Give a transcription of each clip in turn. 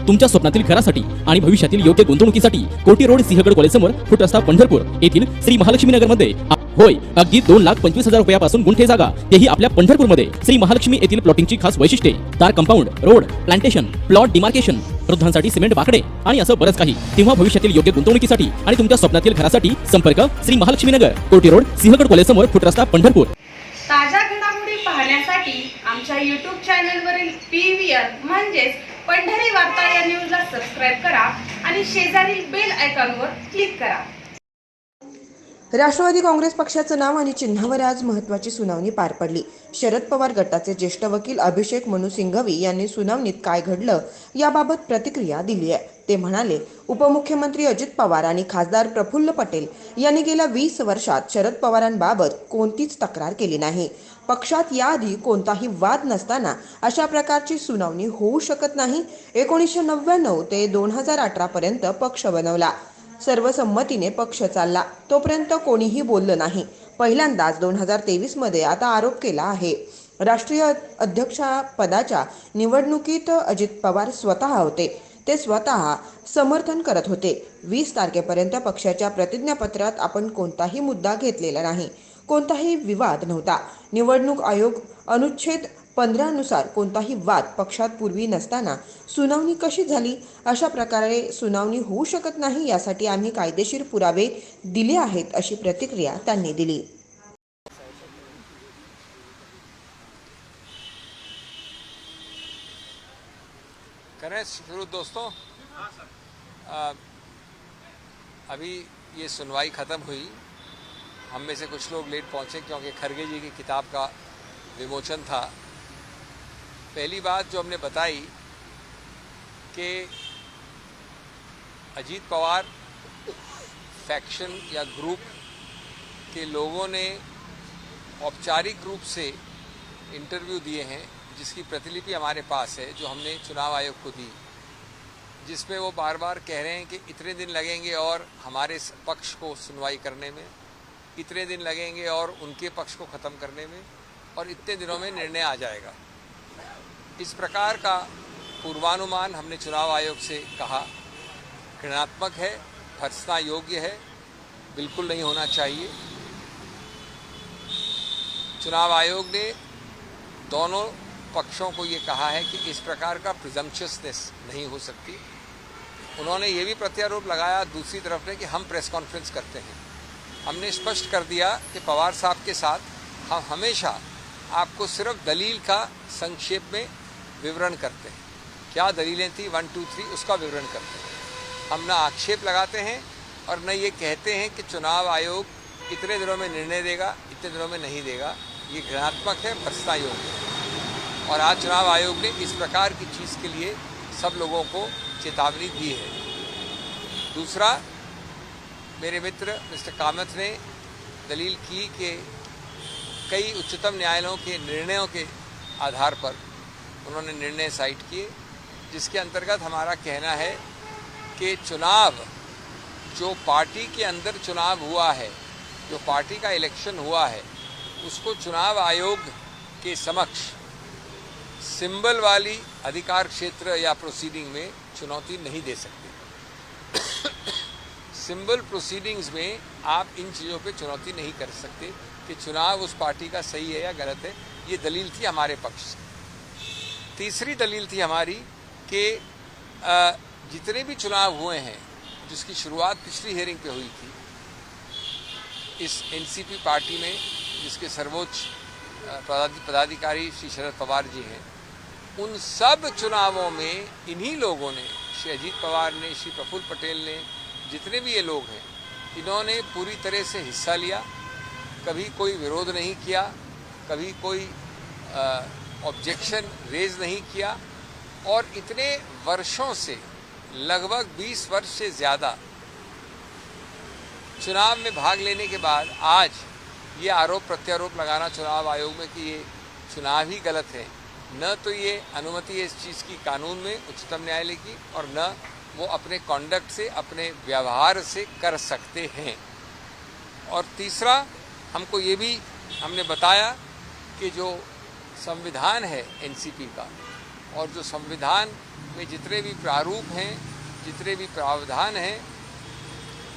तुमच्या स्वप्नातील घरासाठी आणि भविष्यातील योग्य गुंतवणुकीसाठी कोटी रोड सिंहगड कॉलेज समोर फुट रस्ता पंढरपूर येथील श्री महालक्ष्मी नगर मध्ये होय, अगदी 2,25,000 रुपयापासून गुंठे जागा, तेही आपल्या पंढरपूरमध्ये. श्री महालक्ष्मी येथील प्लॉटिंगची खास वैशिष्ट्ये: तार compound, road, plantation, plot demarcation, वृद्धांसाठी सिमेंट बाकडे आणि असं बरंच काही. तेव्हा भविष्यातील योग्य गुंतवणुकीसाठी आणि तुमच्या स्वप्नातील घरासाठी संपर्क श्री महालक्ष्मी नगर, कोटी रोड, सिंहगड कॉलेज समोर, फुट रस्ता पंढरपूर. ताज्या घडामोडी पाहण्यासाठी आमच्या YouTube चॅनलवरील PVR म्हणजेच पंढरी वार्ता या न्यूजला सबस्क्राइब करा आणि शेजारील बेल आयकॉनवर क्लिक करा. राष्ट्रवादी काँग्रेस पक्षाचं नाव आणि चिन्हावर आज महत्त्वाची सुनावणी पार पडली. शरद पवार गटाचे ज्येष्ठ वकील अभिषेक मनु सिंघवी यांनी सुनावणीत काय घडलं याबाबत प्रतिक्रिया दिली आहे. ते म्हणाले, उपमुख्यमंत्री अजित पवार आणि खासदार प्रफुल्ल पटेल यांनी गेल्या 20 वर्षात शरद पवारांबाबत कोणतीच तक्रार केली नाही. पक्षात याआधी कोणताही वाद नसताना अशा प्रकारची सुनावणी होऊ शकत नाही. 1999 ते 2018 पर्यंत पक्ष बनवला, सर्वसंमतीने पक्ष चालला, तोपर्यंत कोणीही बोललं नाही. पहिल्यांदाच 2023 मध्ये आता आरोप केला आहे. राष्ट्रीय अध्यक्षपदाच्या निवडणुकीत अजित पवार स्वतः होते. ते स्वतः समर्थन करत होते. 20 तारखेपर्यंत पक्षाच्या प्रतिज्ञापत्रात आपण कोणताही मुद्दा घेतलेला नाही, कोणताही विवाद नव्हता. निवडणूक आयोग अनुच्छेद 15 नुसार कोणताही वाद पक्षात पूर्वी नसताना सुनावणी कशी झाली? अशा प्रकारे सुनावणी होऊ शकत नाही. यासाठी आम्ही कायदेशीर पुरावे दिले आहेत, अशी प्रतिक्रिया त्यांनी दिली. करें शुरू दोस्तों। अभी ये सुनवाई ख़त्म हुई। हम में से कुछ लोग लेट पहुँचे क्योंकि खरगे जी की किताब का विमोचन था। पहली बात जो हमने बताई कि अजीत पवार फैक्शन या ग्रुप के लोगों ने औपचारिक रूप से इंटरव्यू दिए हैं, जिसकी प्रतिलिपि हमारे पास है, जो हमने चुनाव आयोग को दी, जिसमें वो बार बार कह रहे हैं कि इतने दिन लगेंगे और हमारे पक्ष को सुनवाई करने में, इतने दिन लगेंगे और उनके पक्ष को ख़त्म करने में, और इतने दिनों में निर्णय आ जाएगा। इस प्रकार का पूर्वानुमान हमने चुनाव आयोग से कहा घृणात्मक है, भर्त्सना योग्य है, बिल्कुल नहीं होना चाहिए। चुनाव आयोग ने दोनों पक्षों को ये कहा है कि इस प्रकार का प्रिजम्पशसनेस नहीं हो सकती। उन्होंने ये भी प्रत्यारोप लगाया दूसरी तरफ ने कि हम प्रेस कॉन्फ्रेंस करते हैं। हमने स्पष्ट कर दिया कि पवार साहब के साथ हम हमेशा आपको सिर्फ दलील का संक्षेप में विवरण करते हैं, क्या दलीलें थी 1, 2, 3 उसका विवरण करते हैं। हम ना आक्षेप लगाते हैं और न ये कहते हैं कि चुनाव आयोग इतने दिनों में निर्णय देगा, इतने दिनों में नहीं देगा। ये घृणात्मक है, भ्रष्टा योग्य है। और आज चुनाव आयोग ने इस प्रकार की चीज़ के लिए सब लोगों को चेतावनी दी है। दूसरा, मेरे मित्र मिस्टर कामत ने दलील की कि कई उच्चतम न्यायालयों के निर्णयों के आधार पर उन्होंने निर्णय साइट किए, जिसके अंतर्गत हमारा कहना है कि चुनाव जो पार्टी के अंदर चुनाव हुआ है, जो पार्टी का इलेक्शन हुआ है, उसको चुनाव आयोग के समक्ष सिंबल वाली अधिकार क्षेत्र या प्रोसीडिंग में चुनौती नहीं दे सकते। सिंबल प्रोसीडिंग्स में आप इन चीज़ों पे चुनौती नहीं कर सकते कि चुनाव उस पार्टी का सही है या गलत है। ये दलील थी हमारे पक्ष से। तीसरी दलील थी हमारी कि जितने भी चुनाव हुए हैं, जिसकी शुरुआत पिछली हियरिंग पे हुई थी, इस एनसीपी पार्टी में जिसके सर्वोच्च पदाधिकारी श्री शरद पवार जी हैं, उन सब चुनावों में इन्हीं लोगों ने, श्री अजीत पवार ने, श्री प्रफुल्ल पटेल ने, जितने भी ये लोग हैं, इन्होंने पूरी तरह से हिस्सा लिया। कभी कोई विरोध नहीं किया, कभी कोई ऑब्जेक्शन रेज नहीं किया, और इतने वर्षों से, लगभग 20 वर्ष से ज़्यादा चुनाव में भाग लेने के बाद आज ये आरोप प्रत्यारोप लगाना चुनाव आयोग में कि ये चुनाव ही गलत है, न तो ये अनुमति है इस चीज़ की कानून में उच्चतम न्यायालय की, और न वो अपने कॉन्डक्ट से, अपने व्यवहार से कर सकते हैं। और तीसरा, हमको ये भी हमने बताया कि जो संविधान है एनसीपी का, और जो संविधान में जितने भी प्रारूप हैं, जितने भी प्रावधान हैं,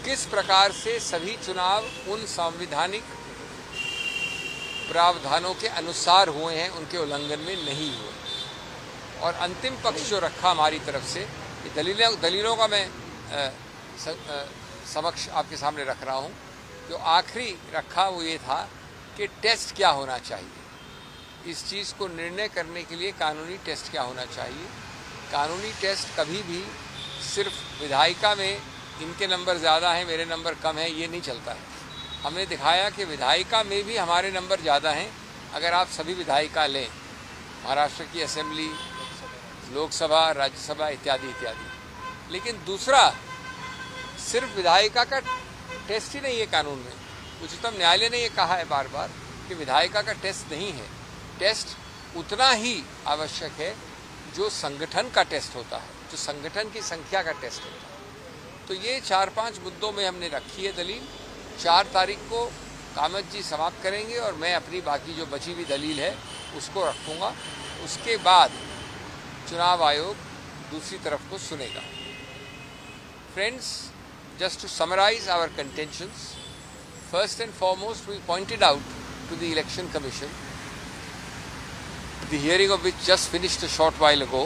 किस प्रकार से सभी चुनाव उन संवैधानिक प्रावधानों के अनुसार हुए हैं, उनके उल्लंघन में नहीं हुए। और अंतिम पक्ष जो रखा हमारी तरफ से, ये दलीलों का मैं समक्ष आपके सामने रख रहा हूँ। जो आखिरी रखा वो ये था कि टेस्ट क्या होना चाहिए। इस चीज़ को निर्णय करने के लिए कानूनी टेस्ट क्या होना चाहिए। कानूनी टेस्ट कभी भी सिर्फ विधायिका में इनके नंबर ज़्यादा हैं, मेरे नंबर कम हैं, ये नहीं चलता है। हमने दिखाया कि विधायिका में भी हमारे नंबर ज़्यादा हैं। अगर आप सभी विधायिका लें, महाराष्ट्र की असेंबली, लोकसभा, राज्यसभा इत्यादि इत्यादि। लेकिन दूसरा, सिर्फ विधायिका का टेस्ट ही नहीं है कानून में। उच्चतम न्यायालय ने ये कहा है बार बार कि विधायिका का टेस्ट नहीं है। टेस्ट उतना ही आवश्यक है जो संगठन का टेस्ट होता है, जो संगठन की संख्या का टेस्ट होता है। तो ये 4-5 मुद्दों में हमने रखी है दलील। 4 तारीख को कामत जी समाप्त करेंगे और मैं अपनी बाकी जो बची हुई दलील है उसको रखूँगा। उसके बाद चुनाव आयोग दूसरी तरफ को सुनेगा। Friends, just to summarize our contentions, first and foremost we pointed out to the Election Commission, the hearing of which just finished a short while ago,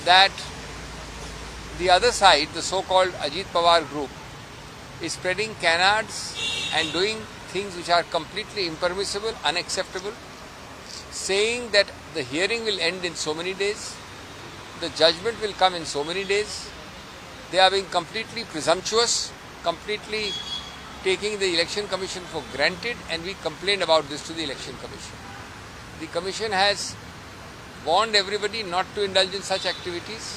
that the other side, the so-called Ajit Pawar group, is spreading canards and doing things which are completely impermissible, unacceptable, saying that the hearing will end in so many days, the judgment will come in so many days. They are being completely presumptuous, completely taking the Election Commission for granted, and we complained about this to the Election Commission. The Commission has warned everybody not to indulge in such activities.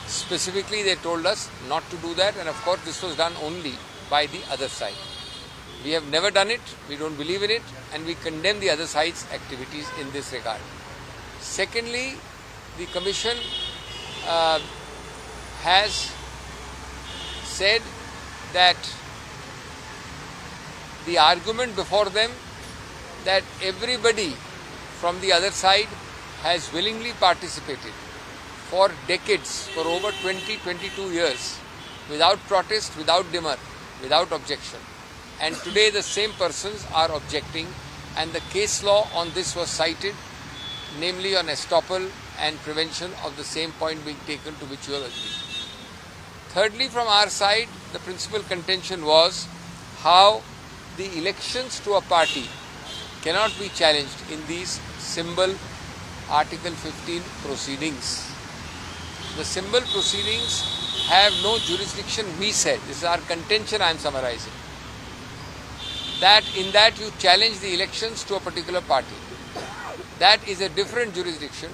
Specifically, they told us not to do that, and of course this was done only by the other side. We have never done it, we don't believe in it, and we condemn the other side's activities in this regard. Secondly, the Commission has said that the argument before them that everybody from the other side has willingly participated for decades, for over 20-22 years, without protest, without demur, without objection. And today the same persons are objecting, and the case law on this was cited, namely on estoppel and prevention of the same point being taken, to which you all agree. Thirdly, from our side, the principal contention was how the elections to a party cannot be challenged in these symbol Article 15 proceedings. The symbol proceedings have no jurisdiction, we said. This is our contention, I am summarizing. That in that you challenge the elections to a particular party. That is a different jurisdiction,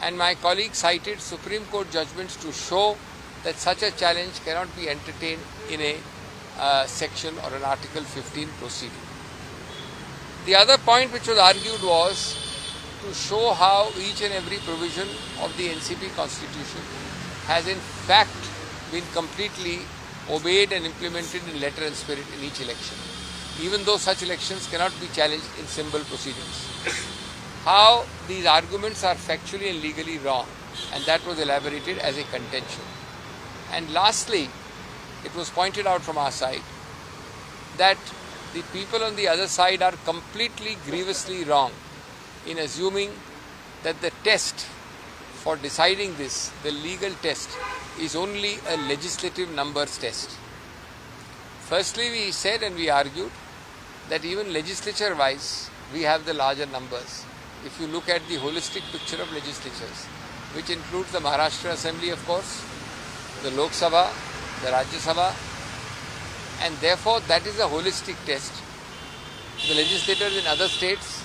and my colleague cited Supreme Court judgments to show that such a challenge cannot be entertained in a section or an Article 15 proceeding. The other point which was argued was to show how each and every provision of the NCP constitution has in fact been completely obeyed and implemented in letter and spirit in each election, even though such elections cannot be challenged in symbol proceedings. How these arguments are factually and legally wrong, and that was elaborated as a contention. And lastly, it was pointed out from our side that the people on the other side are completely grievously wrong in assuming that the test for deciding this, the legal test, is only a legislative numbers test. Firstly, we said and we argued that even legislature-wise, we have the larger numbers. If you look at the holistic picture of legislatures, which includes the Maharashtra Assembly, of course, the Lok Sabha, the Rajya Sabha, and therefore that is a holistic test. The legislators in other states,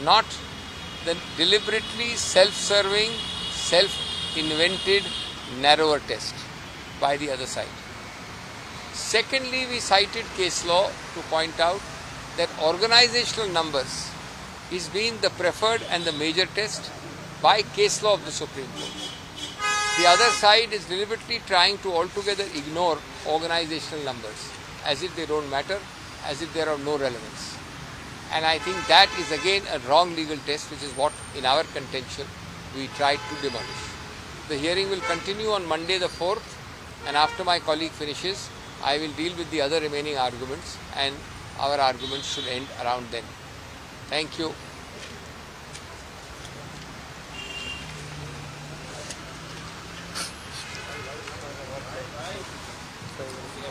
not the deliberately self-serving, self-invented, narrower test by the other side. Secondly, we cited case law to point out that organizational numbers is being the preferred and the major test by case law of the Supreme Court. The other side is deliberately trying to altogether ignore organizational numbers as if they don't matter, as if they are of no relevance. And I think that is again a wrong legal test, which is what in our contention we tried to demolish. The hearing will continue on Monday the 4th, and after my colleague finishes, I will deal with the other remaining arguments, and our arguments should end around then. Thank you.